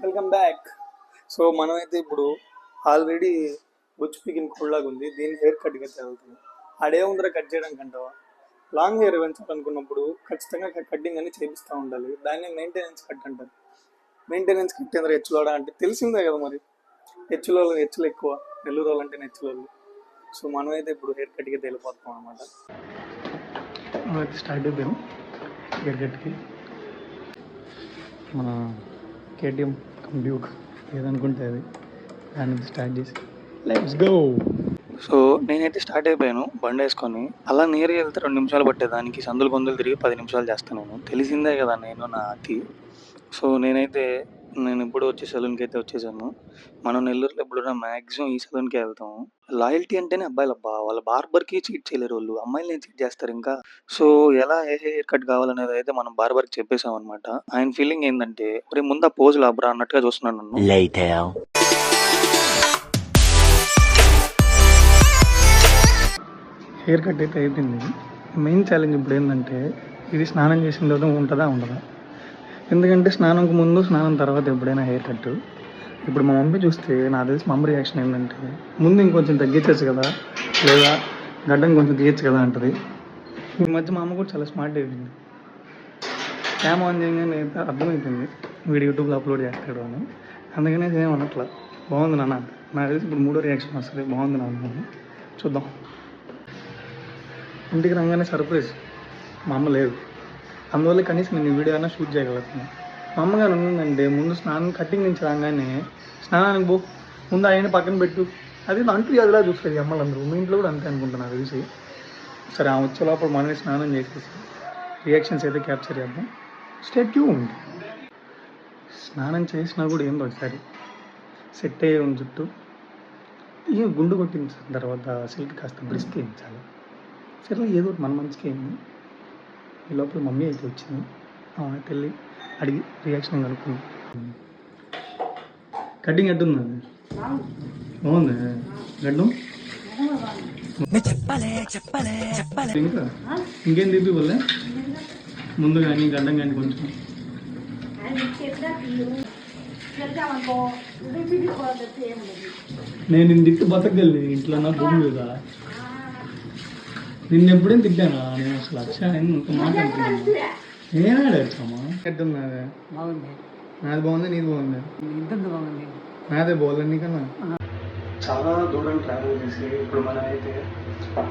Welcome back. So మనమైతే ఇప్పుడు already బొచ్చు పీకిన కోళ్ళలాగా ఉంది, దీన్ని హెయిర్ కట్గా వెళ్తుంది. ఆడే ఉందర కట్ చేయడానికి అంటావా? లాంగ్ హెయిర్ పెంచాలనుకున్నప్పుడు ఖచ్చితంగా కట్టింగ్ అని చేపిస్తూ ఉండాలి. దాన్ని మెయింటెనెన్స్ కట్ అంటారు. మెయింటెనెన్స్ కట్ ఏంద్ర హెచ్చులోడ అంటే తెలిసిందే కదా మరి. హెచ్చులు ఎక్కువ, నెల్లూరు వాళ్ళు అంటే నెచ్చులోళ్ళు. సో మనమైతే ఇప్పుడు హెయిర్ కట్గా వెళ్ళిపోతాం అనమాట. మనమైతే స్టార్ట్ అయిపోయాం హెయిర్ కట్కి. మన కేటీఎం డ్యూక్ ఏదనుకుంటే అది దాని నుంచి స్టార్ట్ చేసి లెట్స్ గో. సో నేనైతే స్టార్ట్ అయిపోయాను బండి వేసుకొని. అలా నియర్గా వెళ్తే 2 నిమిషాలు పట్టేదానికి సందులు గొంతులు తిరిగి 10 నిమిషాలు చేస్తాను. నేను తెలిసిందే కదా నేను నా అతి. సో నేను ఇప్పుడు వచ్చే సెలూన్కి అయితే వచ్చేసాను. మనం నెల్లూరులో ఎప్పుడైనా మ్యాక్సిమం ఈ సెలూన్కే వెళ్తాము. లాయల్టీ అంటేనే అబ్బాయిలు అబ్బా, వాళ్ళ బార్బర్కి చీట్ చేయలేరు వాళ్ళు, అమ్మాయిలు చీట్ చేస్తారు ఇంకా. సో ఎలా ఏ హెయిర్ కట్ కావాలనేది అయితే మనం బార్బర్కి చెప్పేసాం అనమాట. ఆయన ఫీలింగ్ ఏంటంటే ఒరే ముందు ఆ పోజులు అబ్రా అన్నట్టుగా చూస్తున్నాను నన్ను. హెయిర్ కట్ అయితే అయిపోయింది. మెయిన్ ఛాలెంజ్ ఇప్పుడు ఏంటంటే ఇది స్నానం చేసిన తర్వాత ఉంటుందా ఉండదా. ఎందుకంటే స్నానంకు ముందు స్నానం తర్వాత ఎప్పుడైనా హెయిర్ కట్. ఇప్పుడు మా మమ్మీ చూస్తే నాకు తెలిసి మా అమ్మ రియాక్షన్ ఏంటంటే ముందు ఇంకొంచెం తగ్గించచ్చు కదా, లేదా గడ్డం కొంచెం తీయచ్చు కదా అంటది. ఈ మధ్య మా అమ్మ కూడా చాలా స్మార్ట్ అయిపోయింది. క్యామ్ ఆన్ చేయగానే అయితే అర్థమైపోయింది వీడు యూట్యూబ్లో అప్లోడ్ చేస్తాడు అని. అందుకనే ఏమనట్లా బాగుంది నాన్న. నాకు తెలిసి ఇప్పుడు 3వ రియాక్షన్ వస్తుంది, బాగుంది నాన్న. చూద్దాం. ఇంటికి రాగానే సర్ప్రైజ్, మా అమ్మ లేదు. అందువల్ల కనీసం నేను ఈ వీడియో అయినా షూట్ చేయగలుగుతున్నాను. మా అమ్మగారు ఉందంటే ముందు స్నానం కట్టింగ్ నుంచి రాగానే స్నానానికి పో, ముందు ఆయన పక్కన పెట్టు, అది అంటూ అదిలా చూస్తుంది అమ్మలందరూ. మీ ఇంట్లో కూడా అంతే అనుకుంటున్నారు తెలిసి. సరే ఆ వచ్చే లోపల మనమే స్నానం చేసేసి రియాక్షన్స్ అయితే క్యాప్చర్ చేద్దాం. Stay tuned. స్నానం చేసినా కూడా ఏందో ఒకసారి సెట్ అయ్యే ఉంది చుట్టూ. ఈ గుండు కొట్టిన తర్వాత సిల్క్ కాస్త బ్రిస్క్ వేయించాలి. సరే ఏదో మన మంచిగా అయింది. ఈ లోపల మమ్మీ అయితే వచ్చింది. వెళ్ళి అడిగి రియాక్షన్ కనుక్కుంది. కటింగ్ ఎట్టుంది? బాగుంది గడ్డం. ఇంకా ఇంకేం తీపి వల్లే ముందు కానీ గడ్డం కానీ కొంచెం. నేను నిన్ను తిట్టి బతకగలి ఇంట్లో నా భూమి కదా. నిన్న ఎప్పుడేం తిట్టానా నేను అసలు అక్షరాన్ని మాట్లాడుతున్నాను. నేనే అడగమ్మా ఎట్టున్నది. బాగుంది. నాది బాగుంది, నీది బాగుంది, ఇద్దరు బాగుంది. నాదే బాగుంది నీకన్నా. చాలా దూరం ట్రావెల్ చేసి ఇప్పుడు మనం అయితే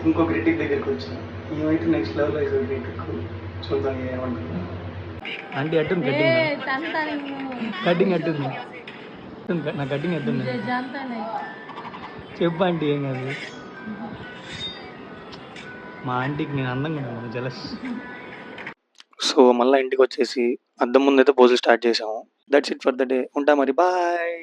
ఇంకో క్రిటిక్ దగ్గరికి వచ్చాం. ఏమైతే నెక్స్ట్ లెవెల్ అయితే క్రిటిక్ చూద్దాం ఏమంటుంది. ఆంటీ ఎట్టుంది కటింగ్ ఎట్టుంది? నా కటింగ్ ఎట్టుంది చెప్పు ఆంటీ. ఏం కాదు, మా ఆంటీకి నేను అందంగా ఉన్నాను జలస్. సో మళ్ళీ ఇంటికి వచ్చేసి అద్దం ముందు అయితే పోజులు స్టార్ట్ చేసాము. That's it for the day. ఉంటా మరి, బాయ్.